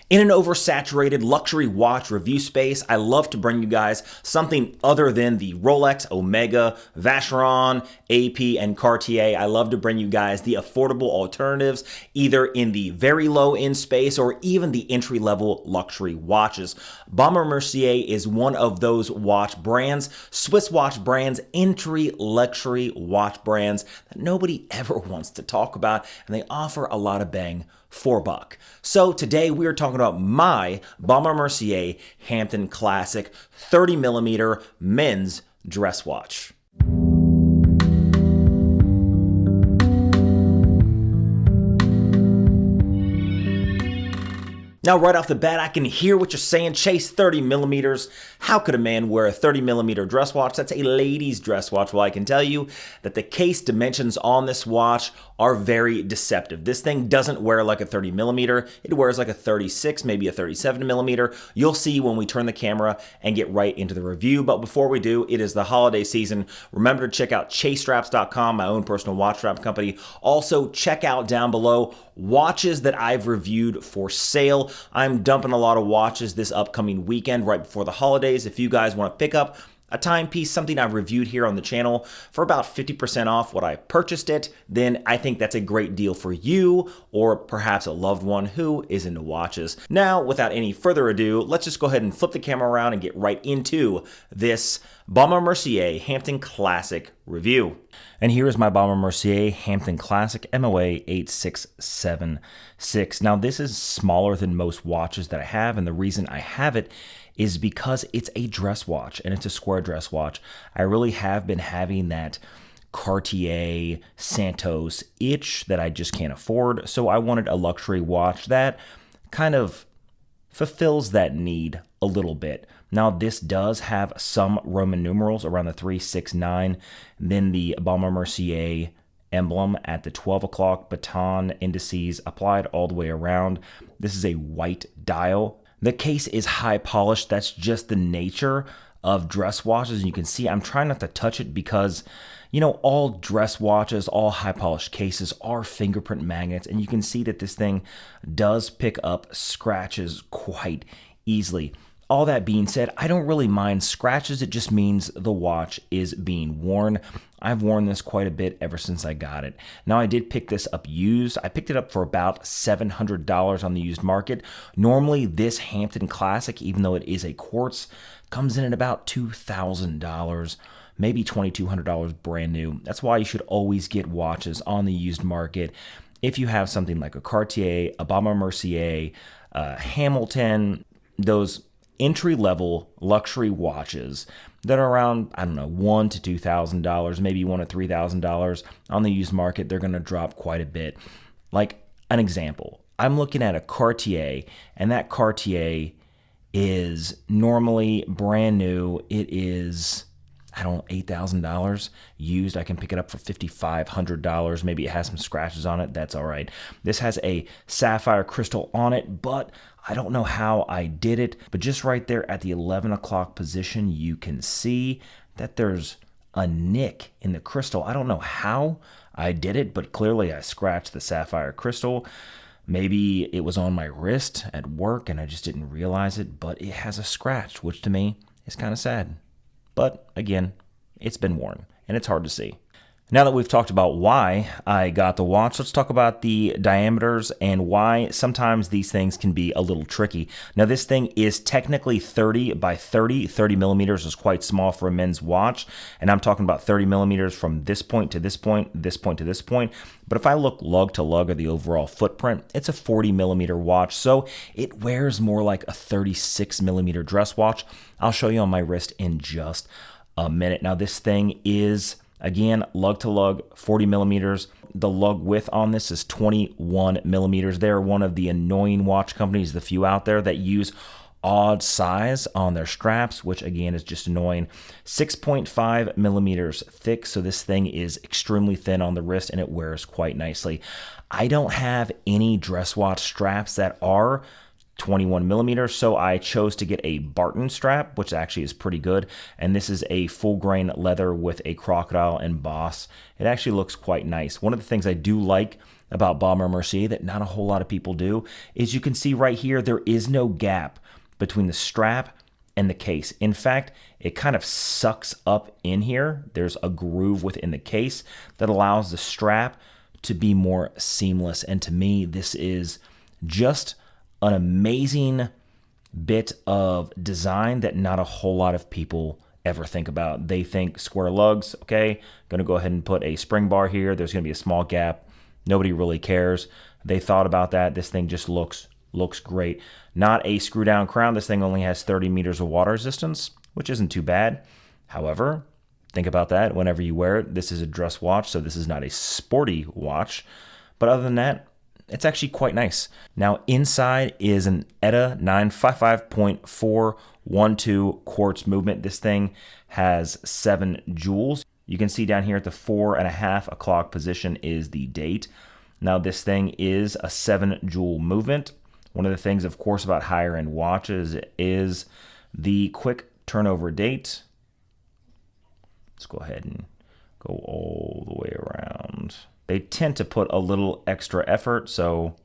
In an oversaturated luxury watch review space, I love to bring you guys something other than the Rolex, Omega, Vacheron, AP, and Cartier. I love to bring you guys the affordable alternatives, either in the very low-end space or even the entry-level luxury watches. Baume Mercier is one of those watch brands, Swiss watch brands, entry luxury watch brands that nobody ever wants to talk about, and they offer a lot of bang for buck. So today we are talking about my Baume Mercier Hampton Classic 30mm men's dress watch. Now, right off the bat, I can hear what you're saying. Chase, 30mm. How could a man wear a 30mm dress watch? That's a lady's dress watch. Well, I can tell you that the case dimensions on this watch are very deceptive. This thing doesn't wear like a 30mm. It wears like a 36, maybe a 37mm. You'll see when we turn the camera and get right into the review. But before we do, it is the holiday season. Remember to check out chasestraps.com, my own personal watch strap company. Also, check out down below watches that I've reviewed for sale. I'm dumping a lot of watches this upcoming weekend right before the holidays. If you guys want to pick up a timepiece, something I've reviewed here on the channel for about 50% off what I purchased it, then I think that's a great deal for you or perhaps a loved one who is into watches. Now, without any further ado, let's just go ahead and flip the camera around and get right into this Baume Mercier Hampton Classic review. And here is my Baume Mercier Hampton Classic MOA 8676. Now, this is smaller than most watches that I have, and the reason I have it is because it's a dress watch and it's a square dress watch. I really have been having that Cartier Santos itch that I just can't afford, so I wanted a luxury watch that kind of fulfills that need a little bit. Now, this does have some Roman numerals around the 369, then the Baume Mercier emblem at the 12 o'clock, baton indices applied all the way around. This is a white dial. The case is high polished. That's just the nature of dress watches. You can see I'm trying not to touch it because, you know, all dress watches, all high polished cases are fingerprint magnets, and you can see that this thing does pick up scratches quite easily. All that being said, I don't really mind scratches. It just means the watch is being worn. I've worn this quite a bit ever since I got it. Now, I did pick this up used. I picked it up for about $700 on the used market. Normally, this Hampton Classic, even though it is a quartz, comes in at about $2,000, maybe $2,200 brand new. That's why you should always get watches on the used market. If you have something like a Cartier, a Baume Mercier, Hamilton, those entry-level luxury watches that are around, I don't know, $1,000 to $2,000, maybe $1,000 to $3,000 on the used market, they're going to drop quite a bit. Like an example, I'm looking at a Cartier, and that Cartier is normally brand new. It is, I don't know, $8,000 used. I can pick it up for $5,500. Maybe it has some scratches on it. That's all right. This has a sapphire crystal on it, but I don't know how I did it. But just right there at the 11 o'clock position, you can see that there's a nick in the crystal. I don't know how I did it, but clearly I scratched the sapphire crystal. Maybe it was on my wrist at work and I just didn't realize it, but it has a scratch, which to me is kind of sad. But again, it's been worn and it's hard to see. Now that we've talked about why I got the watch, let's talk about the diameters and why sometimes these things can be a little tricky. Now, this thing is technically 30 by 30. 30mm is quite small for a men's watch, and I'm talking about 30mm from this point to this point, this point to this point. But if I look lug to lug or the overall footprint, it's a 40mm watch, so it wears more like a 36mm dress watch. I'll show you on my wrist in just a minute. Now, this thing is, again, lug to lug, 40mm. The lug width on this is 21mm. They're one of the annoying watch companies, the few out there, that use odd size on their straps, which again is just annoying. 6.5mm thick, so this thing is extremely thin on the wrist and it wears quite nicely. I don't have any dress watch straps that are 21mm, so I chose to get a Barton strap, which actually is pretty good, and this is a full grain leather with a crocodile emboss. It actually looks quite nice. One of the things I do like about Baumé Mercier that not a whole lot of people do is you can see right here there is no gap between the strap and the case. In fact, it kind of sucks up in here. There's a groove within the case that allows the strap to be more seamless. And to me, this is just an amazing bit of design that not a whole lot of people ever think about. They think square lugs, okay, gonna go ahead and put a spring bar here. There's gonna be a small gap. Nobody really cares. They thought about that. This thing just looks great. Not a screw down crown. This thing only has 30 meters of water resistance, which isn't too bad. However, think about that whenever you wear it. This is a dress watch, so this is not a sporty watch. But other than that, it's actually quite nice. Now inside is an ETA 955.412 quartz movement. This thing has 7 joules. You can see down here at the 4.5 o'clock position is the date. Now this thing is a 7 joule movement. One of the things, of course, about higher end watches is the quick turnover date. Let's go ahead and go all the way around. They tend to put a little extra effort, so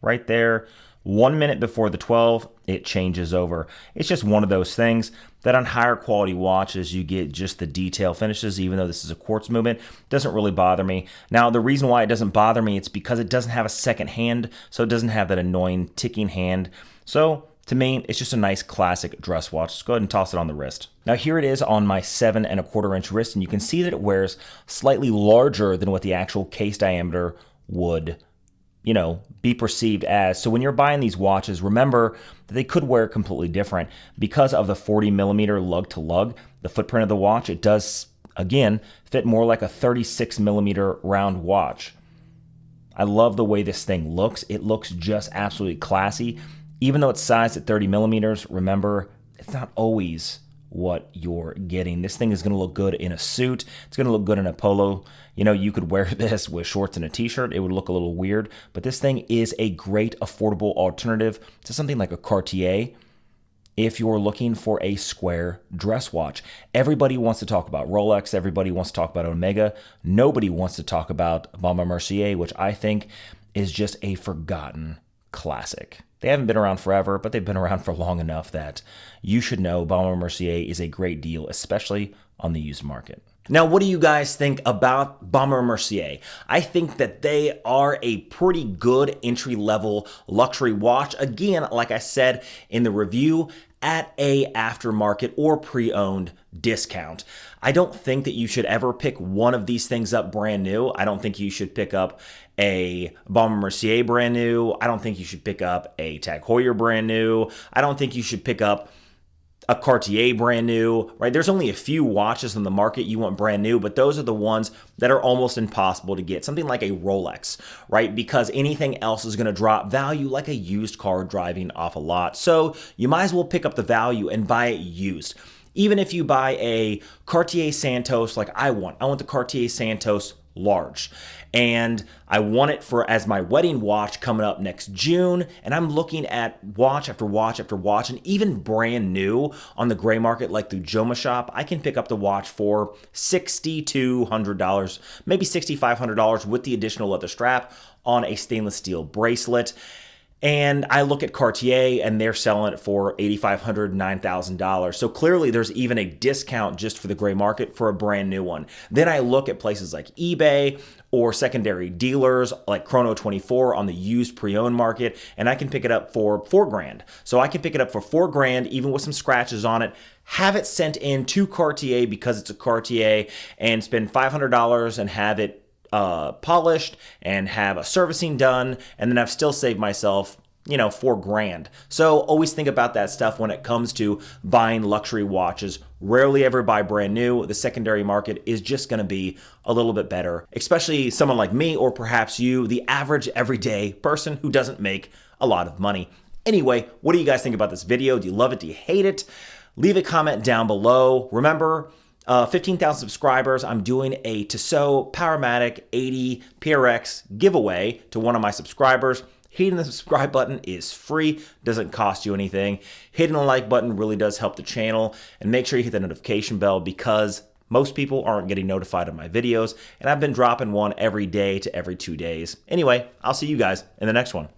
right there, 1 minute before the 12, it changes over. It's just one of those things that on higher quality watches, you get just the detail finishes, even though this is a quartz movement. Doesn't really bother me. Now, the reason why it doesn't bother me, it's because it doesn't have a second hand, so it doesn't have that annoying ticking hand. So to me, it's just a nice classic dress watch. Let's go ahead and toss it on the wrist. Now here it is on my 7.25 inch wrist, and you can see that it wears slightly larger than what the actual case diameter would, be perceived as. So when you're buying these watches, remember that they could wear completely different. Because of the 40 millimeter lug to lug, the footprint of the watch, it does, again, fit more like a 36 millimeter round watch. I love the way this thing looks. It looks just absolutely classy. Even though it's sized at 30 millimeters, remember, it's not always what you're getting. This thing is going to look good in a suit. It's going to look good in a polo. You could wear this with shorts and a t-shirt. It would look a little weird, but this thing is a great affordable alternative to something like a Cartier if you're looking for a square dress watch. Everybody wants to talk about Rolex. Everybody wants to talk about Omega. Nobody wants to talk about Baumé Mercier, which I think is just a forgotten classic. They haven't been around forever, but they've been around for long enough that you should know Baumé Mercier is a great deal, especially on the used market. Now, what do you guys think about Baumé Mercier? I think that they are a pretty good entry-level luxury watch. Again, like I said in the review, at a aftermarket or pre-owned discount. I don't think that you should ever pick one of these things up brand new. I don't think you should pick up a Baumé Mercier brand new. I don't think you should pick up a Tag Heuer brand new. I don't think you should pick up a Cartier brand new, right? There's only a few watches on the market you want brand new, but those are the ones that are almost impossible to get. Something like a Rolex, right? Because anything else is going to drop value like a used car driving off a lot. So you might as well pick up the value and buy it used. Even if you buy a Cartier Santos like I want the Cartier Santos large. And I want it for as my wedding watch coming up next June. And I'm looking at watch after watch after watch, and even brand new on the gray market, like through Jomashop, I can pick up the watch for $6,200, maybe $6,500 with the additional leather strap on a stainless steel bracelet. And I look at Cartier and they're selling it for $8,500, $9,000. So clearly there's even a discount just for the gray market for a brand new one. Then I look at places like eBay or secondary dealers like Chrono24 on the used pre-owned market, and I can pick it up for $4,000. So I can pick it up for $4,000, even with some scratches on it, have it sent in to Cartier because it's a Cartier, and spend $500 and have it polished and have a servicing done, and then I've still saved myself, $4,000. So always think about that stuff when it comes to buying luxury watches. Rarely ever buy brand new. The secondary market is just going to be a little bit better, especially someone like me, or perhaps you, the average everyday person who doesn't make a lot of money. Anyway, what do you guys think about this video? Do you love it? Do you hate it? Leave a comment down below. Remember, 15,000 subscribers, I'm doing a Tissot Powermatic 80 PRX giveaway to one of my subscribers. Hitting the subscribe button is free, doesn't cost you anything. Hitting the like button really does help the channel, and make sure you hit the notification bell because Most people aren't getting notified of my videos, and I've been dropping one every day to every 2 days. Anyway, I'll see you guys in the next one.